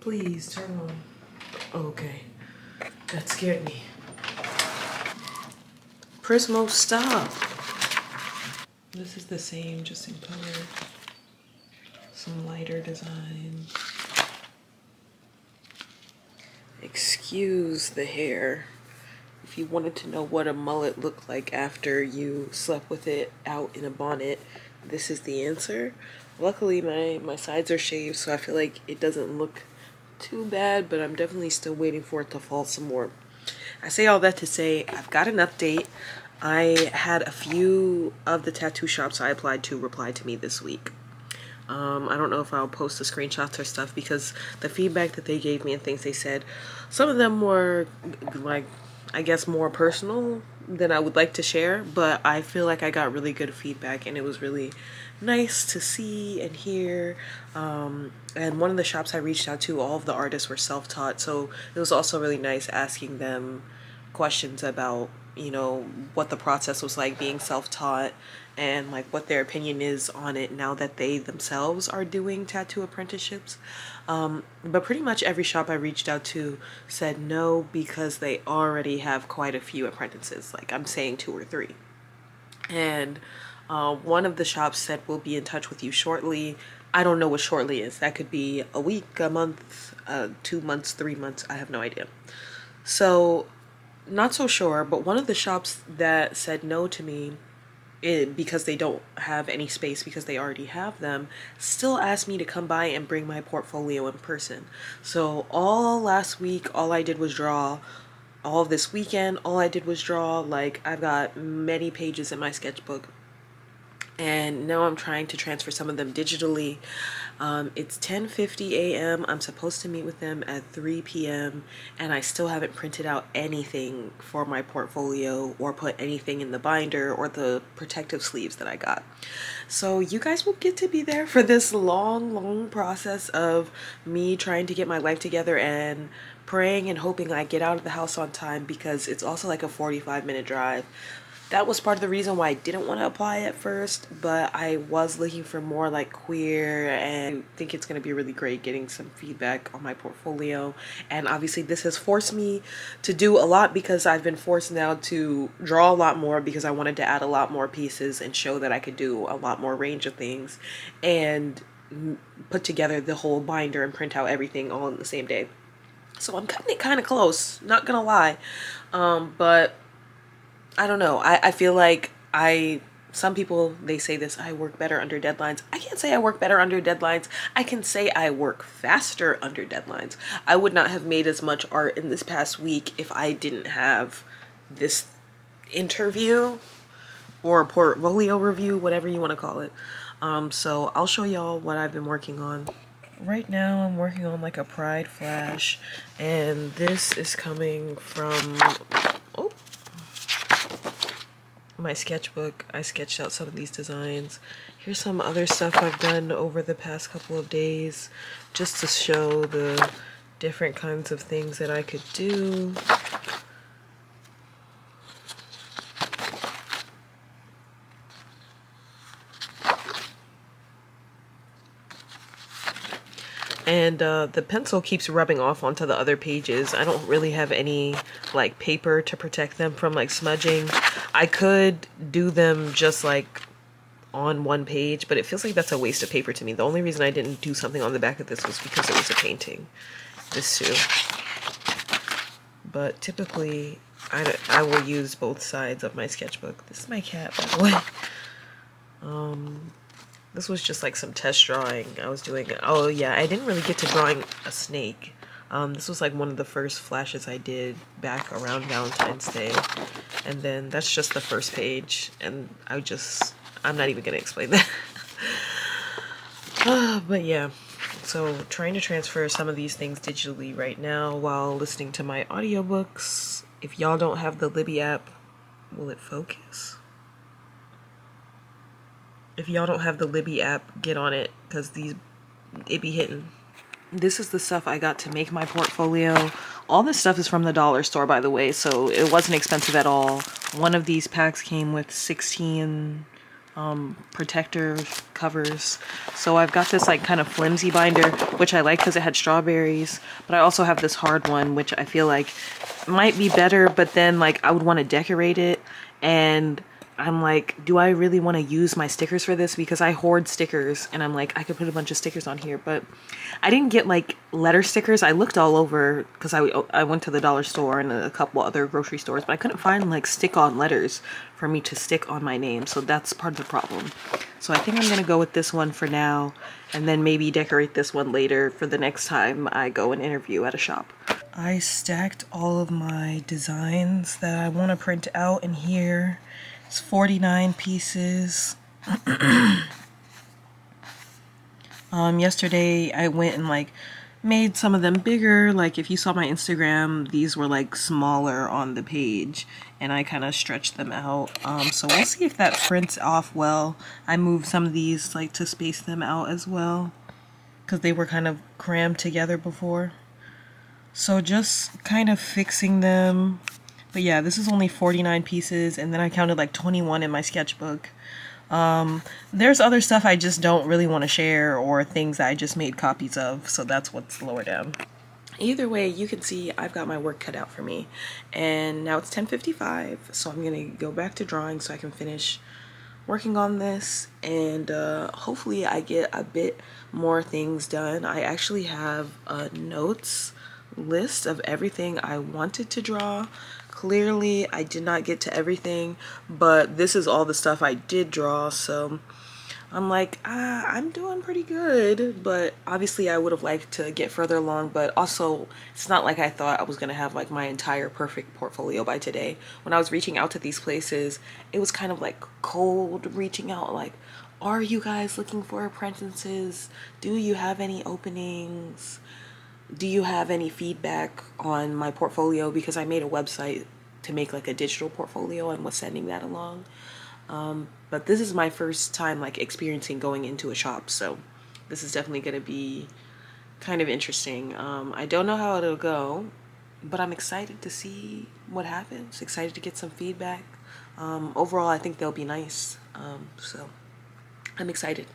Please turn on. Okay. That scared me. Prismo, stop. This is the same, just in color. Some lighter designs. Excuse the hair. If you wanted to know what a mullet looked like after you slept with it out in a bonnet, this is the answer. Luckily, my sides are shaved, so I feel like it doesn't look too bad, but I'm definitely still waiting for it to fall some more. I say all that to say I've got an update. I had a few of the tattoo shops I applied to reply to me this week. I don't know if I'll post the screenshots or stuff because the feedback that they gave me and things they said, some of them were like, I guess, more personal than I would like to share, but I feel like I got really good feedback and it was really nice to see and hear. And one of the shops I reached out to, all of the artists were self-taught, so it was also really nice asking them questions about, you know, what the process was like being self-taught and like what their opinion is on it now that they themselves are doing tattoo apprenticeships. But pretty much every shop I reached out to said no because they already have quite a few apprentices, like I'm saying 2 or 3. And one of the shops said we'll be in touch with you shortly. I don't know what shortly is. That could be a week, a month, 2 months, 3 months. I have no idea. So not so sure, but one of the shops that said no to me because they don't have any space because they already have them, still asked me to come by and bring my portfolio in person. So all last week, all I did was draw. All this weekend, all I did was draw. Like, I've got many pages in my sketchbook. And now I'm trying to transfer some of them digitally. It's 10:50 a.m. I'm supposed to meet with them at 3 p.m. and I still haven't printed out anything for my portfolio or put anything in the binder or the protective sleeves that I got. So you guys will get to be there for this long process of me trying to get my life together and praying and hoping I get out of the house on time, because it's also like a 45-minute drive. That was part of the reason why I didn't want to apply at first, but I was looking for more like queer, and I think it's going to be really great getting some feedback on my portfolio. And obviously this has forced me to do a lot because I've been forced now to draw a lot more because I wanted to add a lot more pieces and show that I could do a lot more range of things and put together the whole binder and print out everything all in the same day. So I'm cutting it kind of close, not gonna lie, but I don't know. I feel like some people, they say this, I work better under deadlines. I can't say I work better under deadlines. I can say I work faster under deadlines. I would not have made as much art in this past week if I didn't have this interview or portfolio review, whatever you want to call it. So I'll show y'all what I've been working on. Right now I'm working on like a pride flash, and this is coming from my sketchbook. I sketched out some of these designs. Here's some other stuff I've done over the past couple of days just to show the different kinds of things that I could do. And the pencil keeps rubbing off onto the other pages. I don't really have any like paper to protect them from like smudging. I could do them just like on one page, but it feels like that's a waste of paper to me. The only reason I didn't do something on the back of this was because it was a painting. This too. But typically I will use both sides of my sketchbook. This is my cat, by the way. This was just like some test drawing I was doing. Oh yeah, I didn't really get to drawing a snake. This was like one of the first flashes I did back around Valentine's Day. And then that's just the first page. And I'm not even gonna explain that. But yeah, so trying to transfer some of these things digitally right now while listening to my audiobooks. If y'all don't have the Libby app, will it focus? If y'all don't have the Libby app, get on it, because it be hitting. This is the stuff I got to make my portfolio. All this stuff is from the dollar store, by the way, so it wasn't expensive at all. One of these packs came with 16 protector covers. So I've got this like kind of flimsy binder, which I like because it had strawberries, but I also have this hard one, which I feel like might be better, but then like I would want to decorate it, and I'm like, do I really want to use my stickers for this? Because I hoard stickers, and I'm like, I could put a bunch of stickers on here, but I didn't get like letter stickers. I looked all over because I went to the dollar store and a couple other grocery stores, but I couldn't find like stick-on letters for me to stick on my name. So that's part of the problem. So I think I'm gonna go with this one for now, and then maybe decorate this one later for the next time I go and interview at a shop. I stacked all of my designs that I want to print out in here. It's 49 pieces. Yesterday I went and like made some of them bigger. Like if you saw my Instagram, these were like smaller on the page, and I kind of stretched them out. So we'll see if that prints off well. I moved some of these like to space them out as well, because they were kind of crammed together before. So just kind of fixing them. But yeah, this is only 49 pieces, and then I counted like 21 in my sketchbook. There's other stuff I just don't really want to share, or things that I just made copies of, so that's what's lower down. Either way, you can see I've got my work cut out for me. And now it's 10:55, so I'm gonna go back to drawing so I can finish working on this, and hopefully I get a bit more things done. I actually have a notes list of everything I wanted to draw. Clearly I did not get to everything, but this is all the stuff I did draw, so I'm like, I'm doing pretty good. But obviously I would have liked to get further along, but also it's not like I thought I was gonna have like my entire perfect portfolio by today. When I was reaching out to these places, it was kind of like cold reaching out, like, are you guys looking for apprentices? Do you have any openings? Do you have any feedback on my portfolio? Because I made a website to make like a digital portfolio and was sending that along. But this is my first time like experiencing going into a shop, so this is definitely going to be kind of interesting. I don't know how it'll go, but I'm excited to see what happens. Excited to get some feedback. Overall, I think they'll be nice. So I'm excited.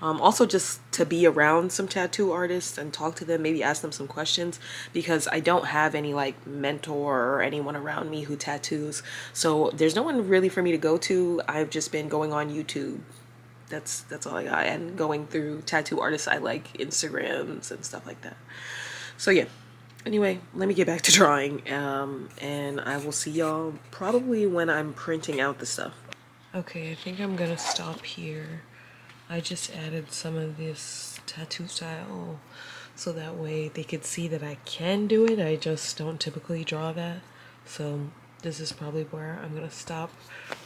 Also just to be around some tattoo artists and talk to them, maybe ask them some questions, because I don't have any like mentor or anyone around me who tattoos. So there's no one really for me to go to. I've just been going on YouTube. That's all I got, and going through tattoo artists I like, Instagrams and stuff like that. So yeah. Anyway, let me get back to drawing, and I will see y'all probably when I'm printing out the stuff. Okay, I think I'm gonna stop here. I just added some of this tattoo style so that way they could see that I can do it. I just don't typically draw that. So this is probably where I'm gonna stop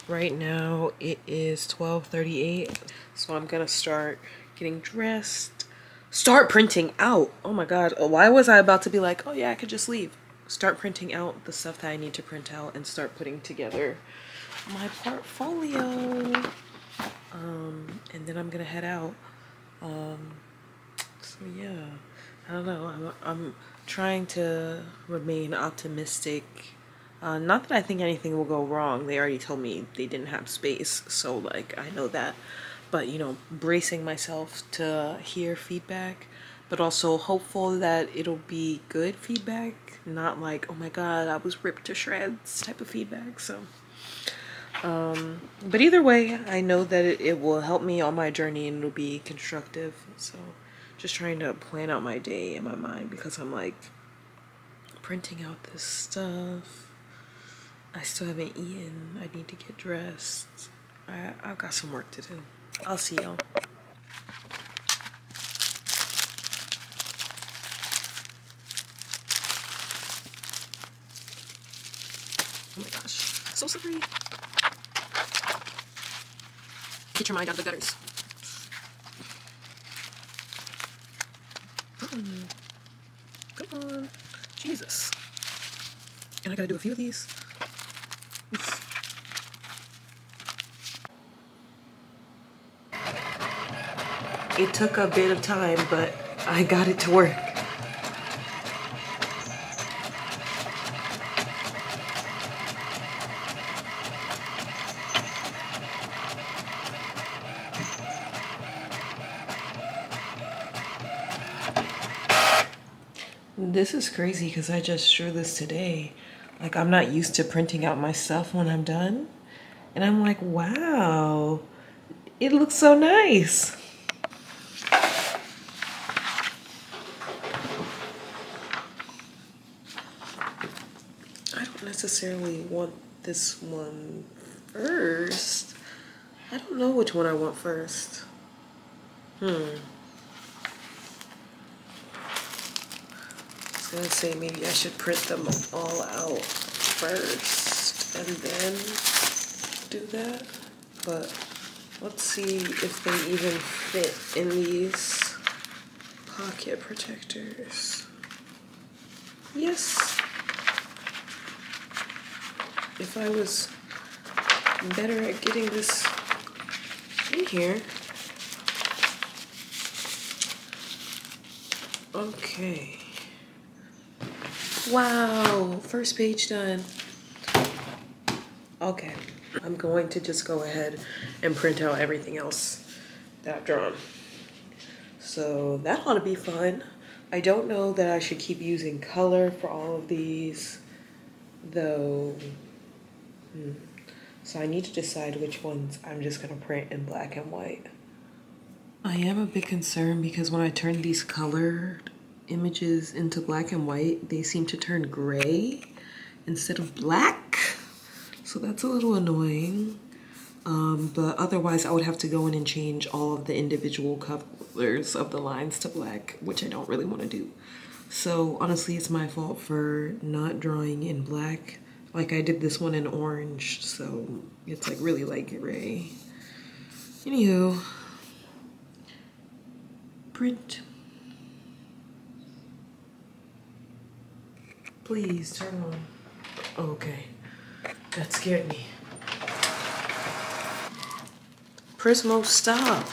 right now. It is 12:38, so I'm gonna start getting dressed, start printing out. Oh my god, why was I about to be like, oh yeah, I could just leave? Start printing out the stuff that I need to print out and start putting together my portfolio. And then I'm gonna head out. So yeah, I don't know. I'm trying to remain optimistic. Not that I think anything will go wrong. They already told me they didn't have space, so like I know that. But you know, bracing myself to hear feedback, but also hopeful that it'll be good feedback, not like, oh my god, I was ripped to shreds type of feedback. So but either way, I know that it will help me on my journey, and it'll be constructive. So just trying to plan out my day in my mind, because I'm like printing out this stuff. I still haven't eaten. I need to get dressed. I've got some work to do. I'll see y'all. Oh my gosh, so slippery. Get your mind out of the gutters. Come on. Jesus. And I gotta do a few of these. Oof. It took a bit of time, but I got it to work. This is crazy because I just drew this today. Like, I'm not used to printing out my stuff when I'm done. And I'm like, wow, it looks so nice. I don't necessarily want this one first. I don't know which one I want first. I was gonna say maybe I should print them all out first and then do that. But let's see if they even fit in these pocket protectors. Yes. If I was better at getting this in here. Okay. Wow, first page done. Okay, I'm going to just go ahead and print out everything else that I've drawn. So that ought to be fun. I don't know that I should keep using color for all of these, though. So I need to decide which ones I'm just gonna print in black and white. I am a bit concerned because when I turn these colored images into black and white, they seem to turn gray instead of black. So that's a little annoying. But otherwise I would have to go in and change all of the individual colors of the lines to black, which I don't really want to do. So honestly, it's my fault for not drawing in black. Like, I did this one in orange, so it's like really light gray. Anywho, print. Please turn on. Okay, that scared me. Prismo, stop.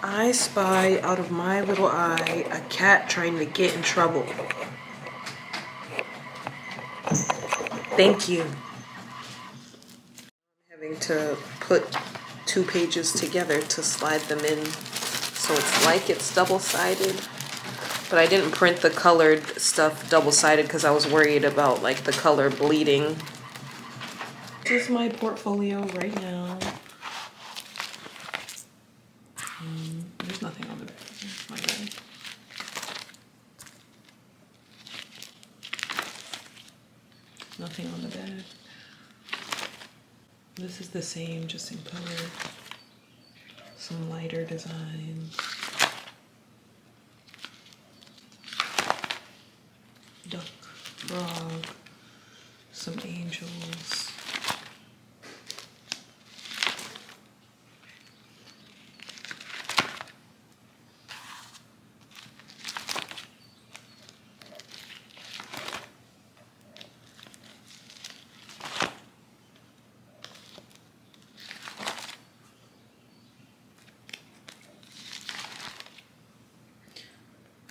I spy out of my little eye a cat trying to get in trouble. Thank you. I'm having to put 2 pages together to slide them in, so it's like it's double-sided. But I didn't print the colored stuff double-sided because I was worried about like the color bleeding. This is my portfolio right now. There's nothing on the back. My bad. Nothing on the back. This is the same, just in color. Some lighter designs. Duck, frog, some angels.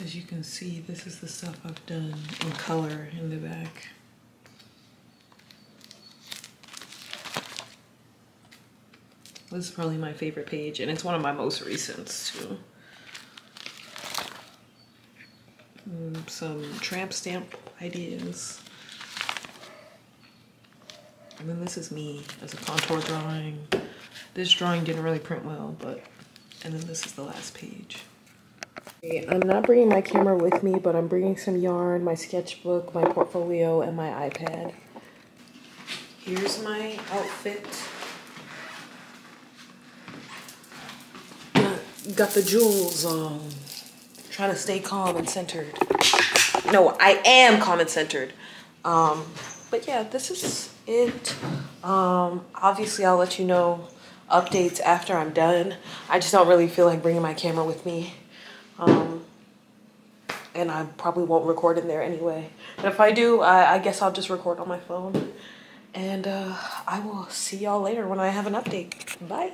As you can see, this is the stuff I've done in color in the back. This is probably my favorite page, and it's one of my most recents too. Some tramp stamp ideas. And then this is me as a contour drawing. This drawing didn't really print well, and then this is the last page. Okay, I'm not bringing my camera with me, but I'm bringing some yarn, my sketchbook, my portfolio, and my iPad. Here's my outfit. Got the jewels on. Trying to stay calm and centered. No, I am calm and centered. But yeah, this is it. Obviously, I'll let you know updates after I'm done. I just don't really feel like bringing my camera with me. And I probably won't record in there anyway. But if I do, I guess I'll just record on my phone. And I will see y'all later when I have an update. Bye.